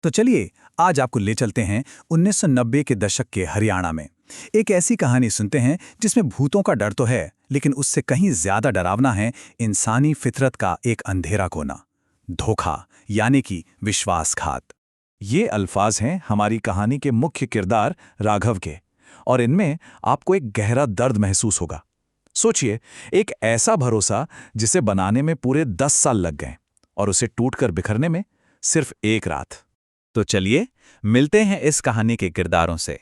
तो चलिए आज आपको ले चलते हैं 1990 के दशक के हरियाणा में। एक ऐसी कहानी सुनते हैं जिसमें भूतों का डर तो है, लेकिन उससे कहीं ज्यादा डरावना है इंसानी फितरत का एक अंधेरा कोना, धोखा, यानी कि विश्वासघात। ये अल्फाज हैं हमारी कहानी के मुख्य किरदार राघव के, और इनमें आपको एक गहरा दर्द महसूस होगा। सोचिए, एक ऐसा भरोसा जिसे बनाने में पूरे 10 साल लग गए और उसे टूटकर बिखरने में सिर्फ एक रात। तो चलिए मिलते हैं इस कहानी के किरदारों से।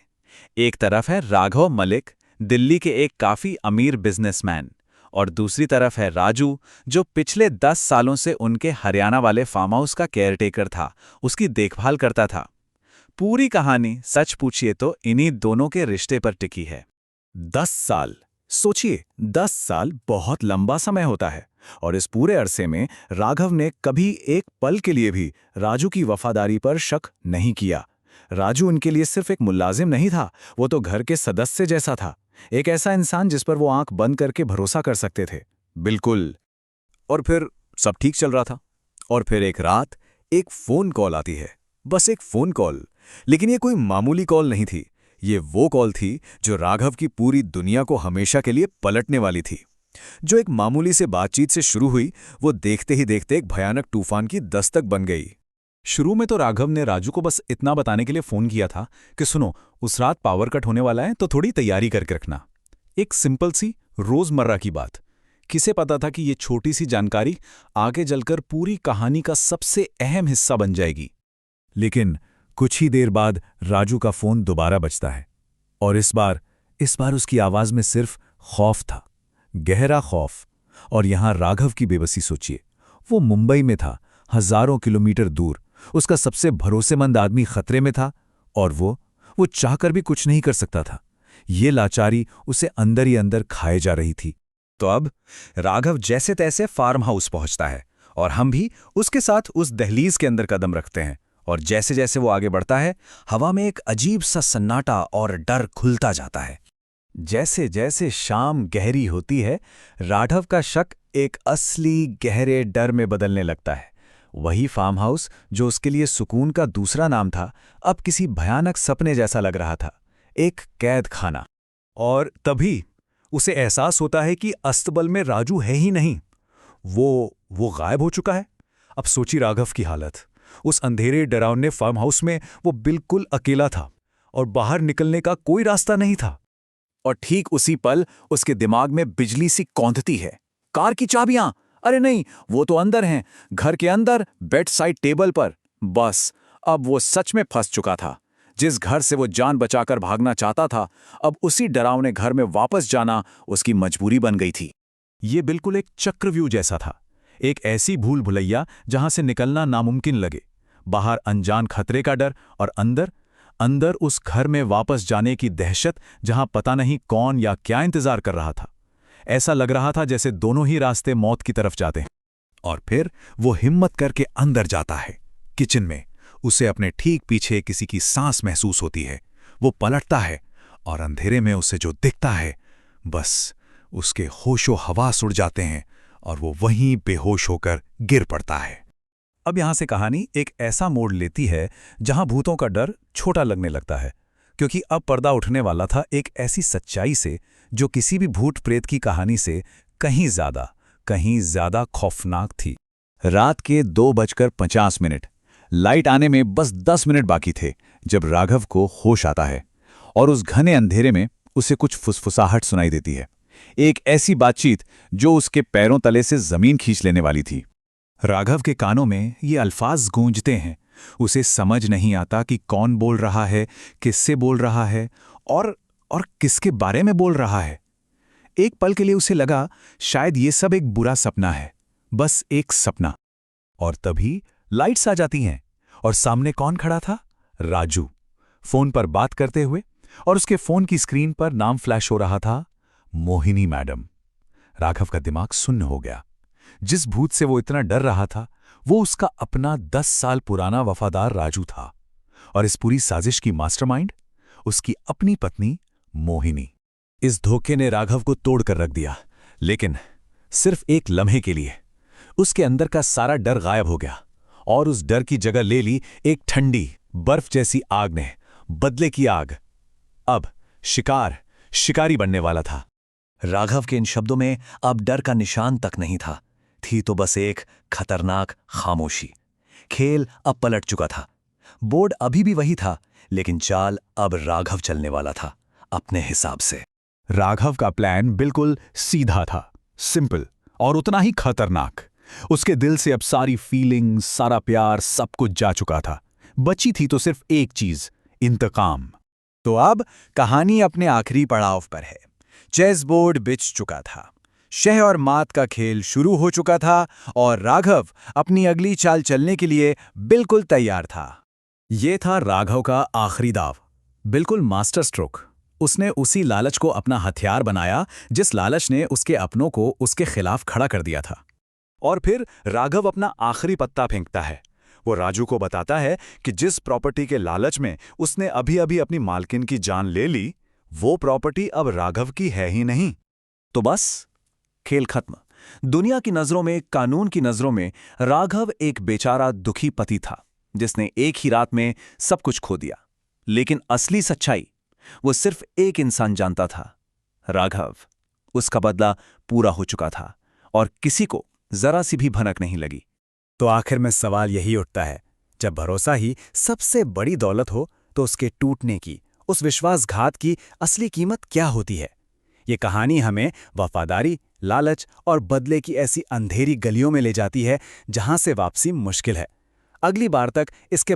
एक तरफ है राघव मलिक, दिल्ली के एक काफी अमीर बिजनेसमैन, और दूसरी तरफ है राजू, जो पिछले 10 सालों से उनके हरियाणा वाले फार्म हाउस का केयरटेकर था, उसकी देखभाल करता था। पूरी कहानी सच पूछिए तो इन्हीं दोनों के रिश्ते पर टिकी है। 10 साल, सोचिए, 10 साल बहुत लंबा समय होता है, और इस पूरे अरसे में राघव ने कभी एक पल के लिए भी राजू की वफादारी पर शक नहीं किया। राजू उनके लिए सिर्फ एक मुलाजिम नहीं था, वो तो घर के सदस्य जैसा था, एक ऐसा इंसान जिस पर वो आंख बंद करके भरोसा कर सकते थे। बिल्कुल। और फिर सब ठीक चल रहा था, और फिर एक रात एक फोन कॉल आती है, बस एक फोन कॉल। लेकिन ये कोई मामूली कॉल नहीं थी, ये वो कॉल थी जो राघव की पूरी दुनिया को हमेशा के लिए पलटने वाली थी। जो एक मामूली से बातचीत से शुरू हुई, वो देखते ही देखते एक भयानक तूफान की दस्तक बन गई। शुरू में तो राघव ने राजू को बस इतना बताने के लिए फोन किया था कि सुनो, उस रात पावर कट होने वाला है तो थोड़ी तैयारी करके रखना। एक सिंपल सी रोजमर्रा की बात। किसे पता था कि ये छोटी सी जानकारी आगे चलकर पूरी कहानी का सबसे अहम हिस्सा बन जाएगी। लेकिन कुछ ही देर बाद राजू का फोन दोबारा बजता है, और इस बार उसकी आवाज में सिर्फ खौफ था, गहरा खौफ। और यहां राघव की बेबसी सोचिए, वो मुंबई में था, हजारों किलोमीटर दूर, उसका सबसे भरोसेमंद आदमी खतरे में था, और वो चाहकर भी कुछ नहीं कर सकता था। ये लाचारी उसे अंदर ही अंदर खाए जा रही थी। तो अब राघव जैसे तैसे फार्म हाउस पहुंचता है, और हम भी उसके साथ उस दहलीज के अंदर कदम रखते हैं। और जैसे जैसे वो आगे बढ़ता है, हवा में एक अजीब सा सन्नाटा और डर खुलता जाता है। जैसे जैसे शाम गहरी होती है, राघव का शक एक असली गहरे डर में बदलने लगता है। वही फार्म हाउस जो उसके लिए सुकून का दूसरा नाम था, अब किसी भयानक सपने जैसा लग रहा था, एक कैद खाना। और तभी उसे एहसास होता है कि अस्तबल में राजू है ही नहीं, वो गायब हो चुका है। अब सोची राघव की हालत। उस अंधेरे डरावने फार्म हाउस में वो बिल्कुल अकेला था, और बाहर निकलने का कोई रास्ता नहीं था। और ठीक उसी पल उसके दिमाग में बिजली सी कौंधती है। कार की चाबियां, अरे नहीं, वो तो अंदर हैं, घर के अंदर, बेड साइड टेबल पर। बस अब वो सच में फंस चुका था। जिस घर से वो जान बचाकर भागना चाहता था, अब उसी डरावने घर में वापस जाना उसकी मजबूरी बन गई थी। ये बिल्कुल एक चक्रव्यूह जैसा था, एक ऐसी भूल भुलैया जहां से निकलना नामुमकिन लगे। बाहर अनजान खतरे का डर, और अंदर उस घर में वापस जाने की दहशत जहां पता नहीं कौन या क्या इंतजार कर रहा था। ऐसा लग रहा था जैसे दोनों ही रास्ते मौत की तरफ जाते हैं। और फिर वो हिम्मत करके अंदर जाता है, किचन में। उसे अपने ठीक पीछे किसी की सांस महसूस होती है। वो पलटता है, और अंधेरे में उसे जो दिखता है, बस उसके होशो हवास उड़ जाते हैं, और वो वहीं बेहोश होकर गिर पड़ता है। अब यहां से कहानी एक ऐसा मोड़ लेती है जहां भूतों का डर छोटा लगने लगता है, क्योंकि अब पर्दा उठने वाला था एक ऐसी सच्चाई से जो किसी भी भूत प्रेत की कहानी से कहीं ज्यादा खौफनाक थी। रात के 2:50, लाइट आने में बस 10 मिनट बाकी थे जब राघव को होश आता है, और उस घने अंधेरे में उसे कुछ फुसफुसाहट सुनाई देती है। एक ऐसी बातचीत जो उसके पैरों तले से जमीन खींच लेने वाली थी। राघव के कानों में ये अल्फाज गूंजते हैं। उसे समझ नहीं आता कि कौन बोल रहा है, किससे बोल रहा है, और किसके बारे में बोल रहा है। एक पल के लिए उसे लगा शायद ये सब एक बुरा सपना है, बस एक सपना। और तभी लाइट्स आ जाती हैं, और सामने कौन खड़ा था? राजू, फोन पर बात करते हुए, और उसके फोन की स्क्रीन पर नाम फ्लैश हो रहा था, मोहिनी मैडम। राघव का दिमाग सुन्न हो गया। जिस भूत से वो इतना डर रहा था, वो उसका अपना 10 साल पुराना वफादार राजू था, और इस पूरी साजिश की मास्टरमाइंड उसकी अपनी पत्नी मोहिनी। इस धोखे ने राघव को तोड़ कर रख दिया, लेकिन सिर्फ एक लम्हे के लिए। उसके अंदर का सारा डर गायब हो गया, और उस डर की जगह ले ली एक ठंडी बर्फ जैसी आग ने, बदले की आग। अब शिकारी बनने वाला था। राघव के इन शब्दों में अब डर का निशान तक नहीं था, थी तो बस एक खतरनाक खामोशी। खेल अब पलट चुका था। बोर्ड अभी भी वही था, लेकिन चाल अब राघव चलने वाला था, अपने हिसाब से। राघव का प्लान बिल्कुल सीधा था, सिंपल और उतना ही खतरनाक। उसके दिल से अब सारी फीलिंग, सारा प्यार, सब कुछ जा चुका था। बची थी तो सिर्फ एक चीज, इंतकाम। तो अब कहानी अपने आखिरी पड़ाव पर है। चेस बोर्ड बिछ चुका था, शह और मात का खेल शुरू हो चुका था और राघव अपनी अगली चाल चलने के लिए बिल्कुल तैयार था। ये था राघव का आखिरी दाव, बिल्कुल मास्टर स्ट्रोक। उसने उसी लालच को अपना हथियार बनाया जिस लालच ने उसके अपनों को उसके खिलाफ खड़ा कर दिया था। और फिर राघव अपना आखिरी पत्ता फेंकता है। वो राजू को बताता है कि जिस प्रॉपर्टी के लालच में उसने अभी अभी अपनी मालकिन की जान ले ली, वो प्रॉपर्टी अब राघव की है ही नहीं। तो बस खेल खत्म। दुनिया की नजरों में, कानून की नजरों में राघव एक बेचारा दुखी पति था जिसने एक ही रात में सब कुछ खो दिया। लेकिन असली सच्चाई वो सिर्फ एक इंसान जानता था, राघव। उसका बदला पूरा हो चुका था और किसी को जरा सी भी भनक नहीं लगी। तो आखिर में सवाल यही उठता है, जब भरोसा ही सबसे बड़ी दौलत हो तो उसके टूटने की, उस विश्वासघात की असली कीमत क्या होती है? ये कहानी हमें वफादारी, लालच और बदले की ऐसी अंधेरी गलियों में ले जाती है जहां से वापसी मुश्किल है। अगली बार तक इसके